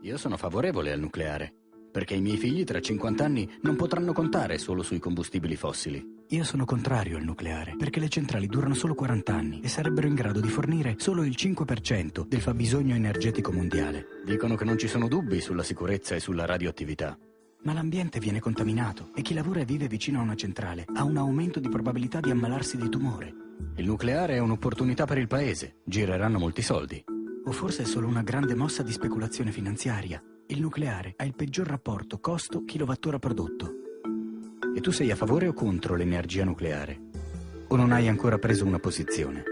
Io sono favorevole al nucleare, perché i miei figli tra 50 anni non potranno contare solo sui combustibili fossili. Io sono contrario al nucleare, perché le centrali durano solo 40 anni e sarebbero in grado di fornire solo il 5% del fabbisogno energetico mondiale. Dicono che non ci sono dubbi sulla sicurezza e sulla radioattività. Ma l'ambiente viene contaminato e chi lavora e vive vicino a una centrale ha un aumento di probabilità di ammalarsi di tumore. Il nucleare è un'opportunità per il paese. Gireranno molti soldi. O forse è solo una grande mossa di speculazione finanziaria. Il nucleare ha il peggior rapporto costo-kilowattora prodotto. E tu sei a favore o contro l'energia nucleare? O non hai ancora preso una posizione?